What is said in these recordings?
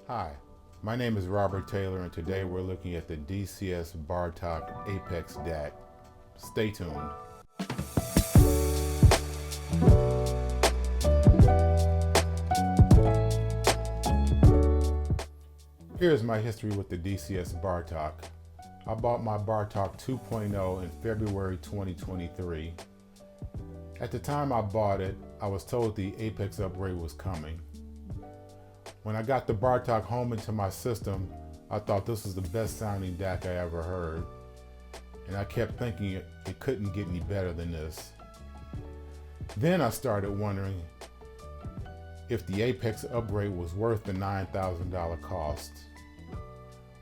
Hi, my name is Robert Taylor, and today we're looking at the dCS Bartok Apex DAC. Stay tuned. Here's my history with the dCS Bartok. I bought my Bartok 2.0 in February 2023. At the time I bought it, I was told the Apex upgrade was coming. When I got the Bartok home into my system, I thought this was the best sounding DAC I ever heard. And I kept thinking it couldn't get any better than this. Then I started wondering if the Apex upgrade was worth the $9,000 cost.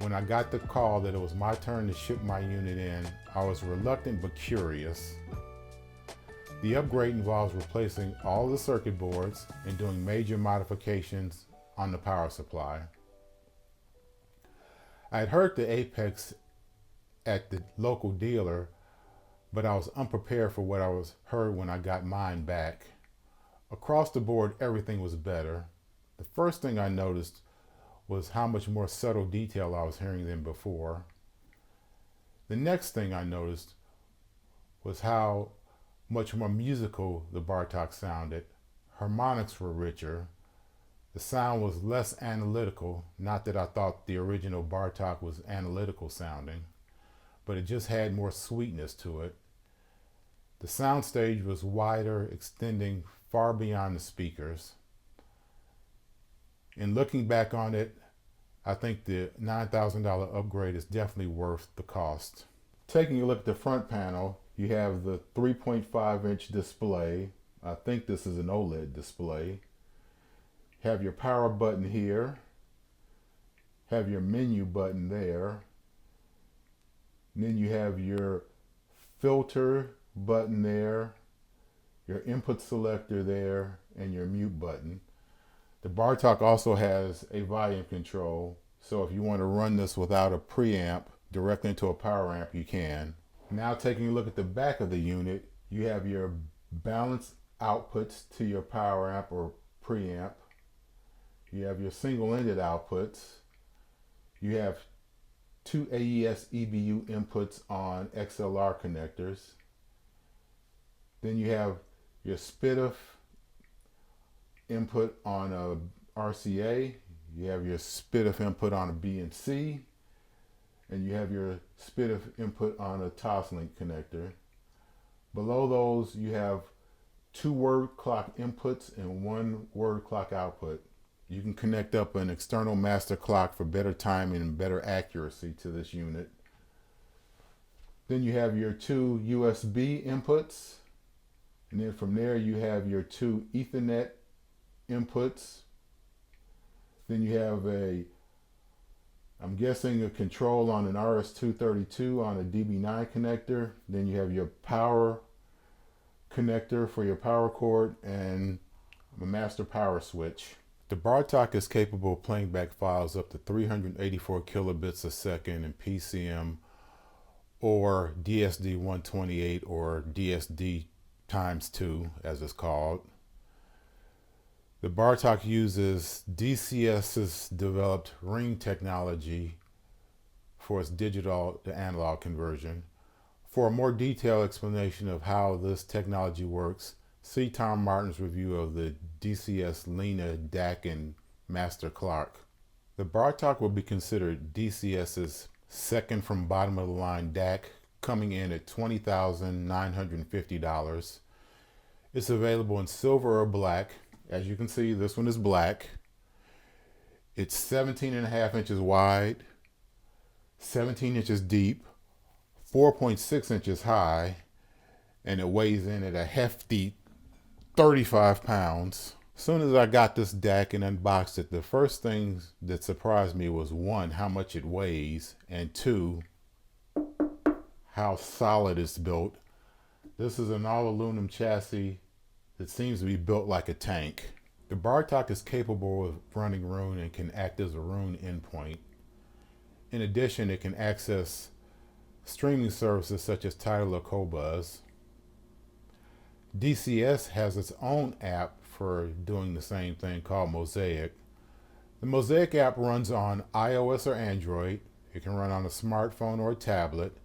When I got the call that it was my turn to ship my unit in, I was reluctant but curious. The upgrade involves replacing all the circuit boards and doing major modifications on the power supply. I had heard the Apex at the local dealer, but I was unprepared for what I heard when I got mine back. Across the board, everything was better. The first thing I noticed was how much more subtle detail I was hearing than before. The next thing I noticed was how much more musical the Bartok sounded. Harmonics were richer. The sound was less analytical, not that I thought the original Bartok was analytical sounding, but it just had more sweetness to it. The soundstage was wider, extending far beyond the speakers. In looking back on it, I think the $9,000 upgrade is definitely worth the cost. Taking a look at the front panel, you have the 3.5-inch display. I think this is an OLED display. Have your power button here, have your menu button there, and then you have your filter button there, your input selector there, and your mute button. The Bartok also has a volume control, so if you want to run this without a preamp directly into a power amp, you can. Now taking a look at the back of the unit, you have your balanced outputs to your power amp or preamp. You have your single-ended outputs. You have two AES EBU inputs on XLR connectors. Then you have your SPDIF input on a RCA. You have your SPDIF input on a BNC. And you have your SPDIF input on a Toslink connector. Below those, you have two word clock inputs and one word clock output. You can connect up an external master clock for better timing and better accuracy to this unit. Then you have your two USB inputs. And then from there you have your two Ethernet inputs. Then you have I'm guessing a control on an RS-232 on a DB9 connector. Then you have your power connector for your power cord and a master power switch. The Bartok is capable of playing back files up to 384 kilobits a second in PCM or DSD 128 or DSD times 2 as it's called. The Bartok uses dCS's developed ring technology for its digital to analog conversion. For a more detailed explanation of how this technology works, see Tom Martin's review of the dCS Lena DAC and Master Clock. The Bartok will be considered dCS's second from bottom of the line DAC, coming in at $20,950. It's available in silver or black. As you can see, this one is black. It's 17.5 inches wide, 17 inches deep, 4.6 inches high, and it weighs in at a hefty 35 pounds. As soon as I got this DAC and unboxed it, the first thing that surprised me was one, how much it weighs, and two, how solid it's built. This is an all aluminum chassis that seems to be built like a tank. The Bartok is capable of running Roon and can act as a Roon endpoint. In addition, it can access streaming services such as Tidal or Qobuz. dCS has its own app for doing the same thing called Mosaic. The Mosaic app runs on iOS or Android. It can run on a smartphone or a tablet,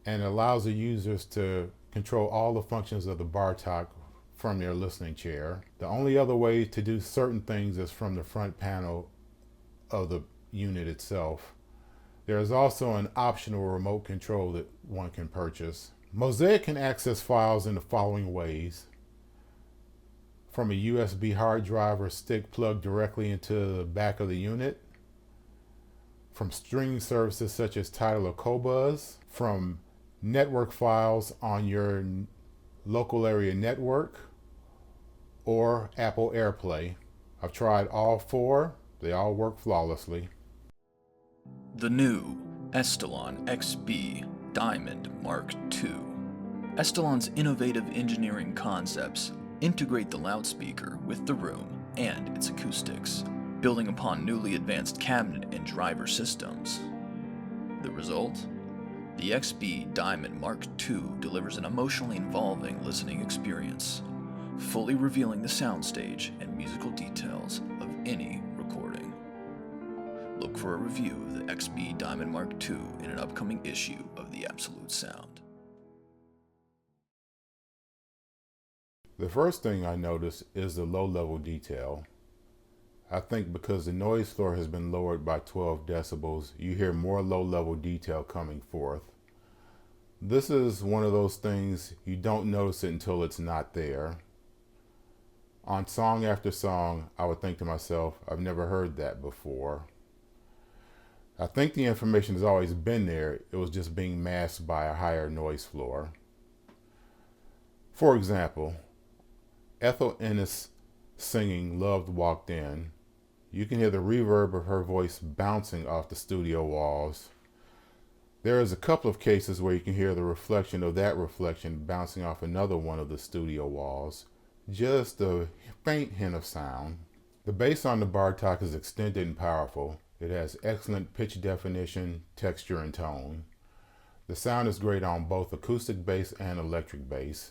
and it allows the users to control all the functions of the Bartok from their listening chair. The only other way to do certain things is from the front panel of the unit itself. There is also an optional remote control that one can purchase. Mosaic can access files in the following ways: from a USB hard drive or stick plugged directly into the back of the unit, from streaming services such as Tidal or Qobuz, from network files on your local area network, or Apple AirPlay. I've tried all four. They all work flawlessly. The new Estelon XB Diamond Mark II. Estelon's innovative engineering concepts integrate the loudspeaker with the room and its acoustics, building upon newly advanced cabinet and driver systems. The result? The XB Diamond Mark II delivers an emotionally involving listening experience, fully revealing the soundstage and musical details of any recording. Look for a review of the XB Diamond Mark II in an upcoming issue of The Absolute Sound. The first thing I notice is the low-level detail. I think because the noise floor has been lowered by 12 decibels, you hear more low-level detail coming forth. This is one of those things you don't notice it until it's not there. On song after song, I would think to myself, I've never heard that before. I think the information has always been there, it was just being masked by a higher noise floor. For example, Ethel Ennis singing Love Walked In. You can hear the reverb of her voice bouncing off the studio walls. There is a couple of cases where you can hear the reflection of that reflection bouncing off another one of the studio walls. Just a faint hint of sound. The bass on the Bartok is extended and powerful. It has excellent pitch definition, texture, and tone. The sound is great on both acoustic bass and electric bass.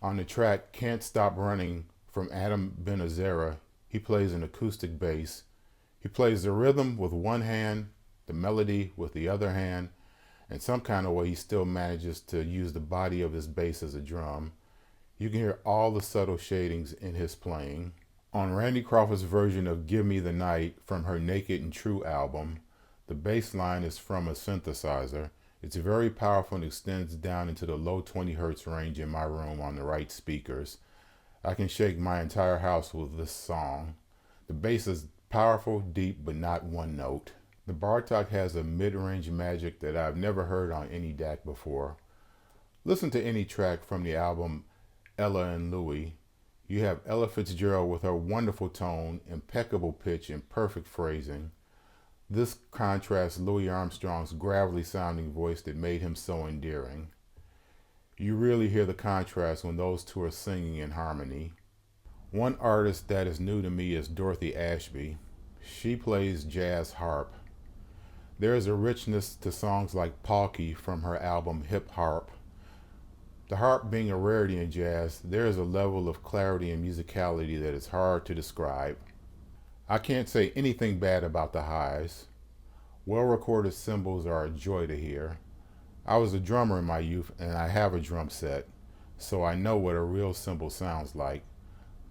On the track Can't Stop Running from Adam Benazera, he plays an acoustic bass. He plays the rhythm with one hand, the melody with the other hand, and some kind of way he still manages to use the body of his bass as a drum. You can hear all the subtle shadings in his playing. On Randy Crawford's version of Give Me the Night from her Naked and True album, the bass line is from a synthesizer. It's very powerful and extends down into the low 20 hertz range in my room on the right speakers. I can shake my entire house with this song. The bass is powerful, deep, but not one note. The Bartok has a mid-range magic that I've never heard on any DAC before. Listen to any track from the album Ella and Louie. You have Ella Fitzgerald with her wonderful tone, impeccable pitch, and perfect phrasing. This contrasts Louis Armstrong's gravelly sounding voice that made him so endearing. You really hear the contrast when those two are singing in harmony. One artist that is new to me is Dorothy Ashby. She plays jazz harp. There is a richness to songs like Palky from her album Hip Harp. The harp being a rarity in jazz, there is a level of clarity and musicality that is hard to describe. I can't say anything bad about the highs. Well-recorded cymbals are a joy to hear. I was a drummer in my youth and I have a drum set, so I know what a real cymbal sounds like.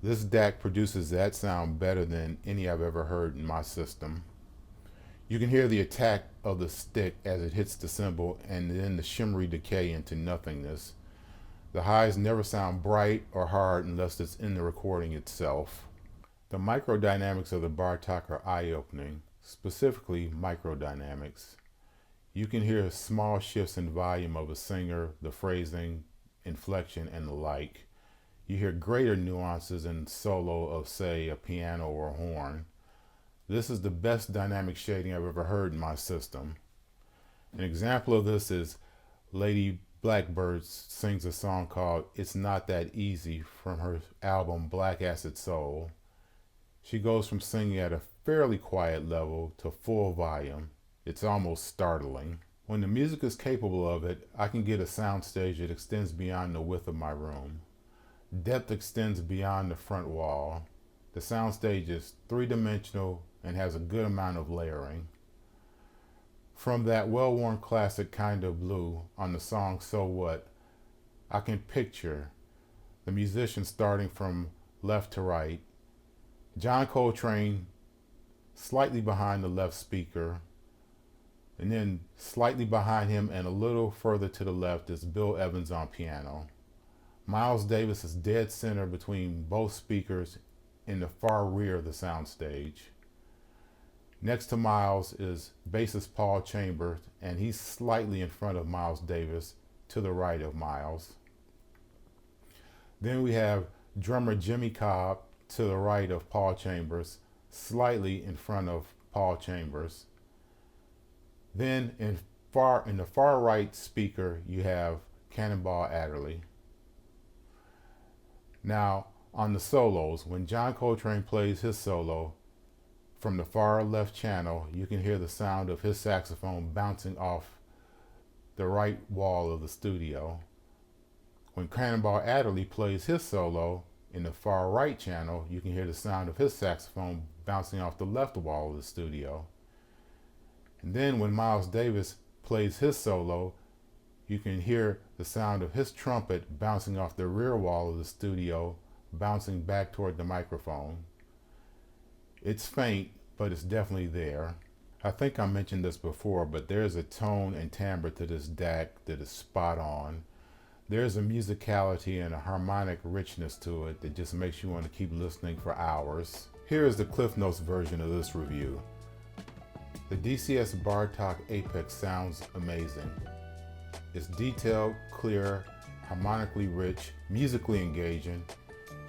This DAC produces that sound better than any I've ever heard in my system. You can hear the attack of the stick as it hits the cymbal and then the shimmery decay into nothingness. The highs never sound bright or hard unless it's in the recording itself. The microdynamics of the Bartok are eye-opening, specifically microdynamics. You can hear small shifts in volume of a singer, the phrasing, inflection, and the like. You hear greater nuances in solo of, say, a piano or a horn. This is the best dynamic shading I've ever heard in my system. An example of this is Lady Blackbird sings a song called It's Not That Easy from her album Black Acid Soul. She goes from singing at a fairly quiet level to full volume. It's almost startling. When the music is capable of it, I can get a soundstage that extends beyond the width of my room. Depth extends beyond the front wall. The soundstage is three-dimensional and has a good amount of layering. From that well-worn classic Kind of Blue on the song So What, I can picture the musician starting from left to right, John Coltrane slightly behind the left speaker, and then slightly behind him and a little further to the left is Bill Evans on piano. Miles Davis is dead center between both speakers in the far rear of the soundstage. Next to Miles is bassist Paul Chambers, and he's slightly in front of Miles Davis to the right of Miles. Then we have drummer Jimmy Cobb to the right of Paul Chambers, slightly in front of Paul Chambers. Then in the far right speaker, you have Cannonball Adderley. Now, on the solos, when John Coltrane plays his solo, from the far left channel, you can hear the sound of his saxophone bouncing off the right wall of the studio. When Cannonball Adderley plays his solo, in the far right channel, you can hear the sound of his saxophone bouncing off the left wall of the studio. And then when Miles Davis plays his solo, you can hear the sound of his trumpet bouncing off the rear wall of the studio, bouncing back toward the microphone. It's faint, but it's definitely there. I think I mentioned this before, but there's a tone and timbre to this DAC that is spot on. There's a musicality and a harmonic richness to it that just makes you want to keep listening for hours. Here is the Cliff Notes version of this review. The dCS Bartok Apex sounds amazing. It's detailed, clear, harmonically rich, musically engaging.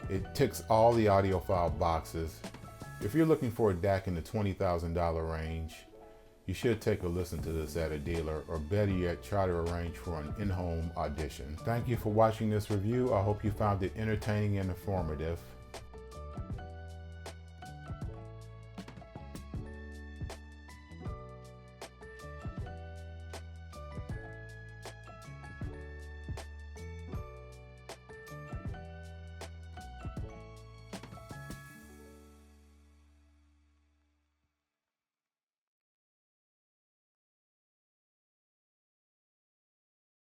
It ticks all the audiophile boxes. If you're looking for a DAC in the $20,000 range, you should take a listen to this at a dealer, or better yet, try to arrange for an in-home audition. Thank you for watching this review. I hope you found it entertaining and informative.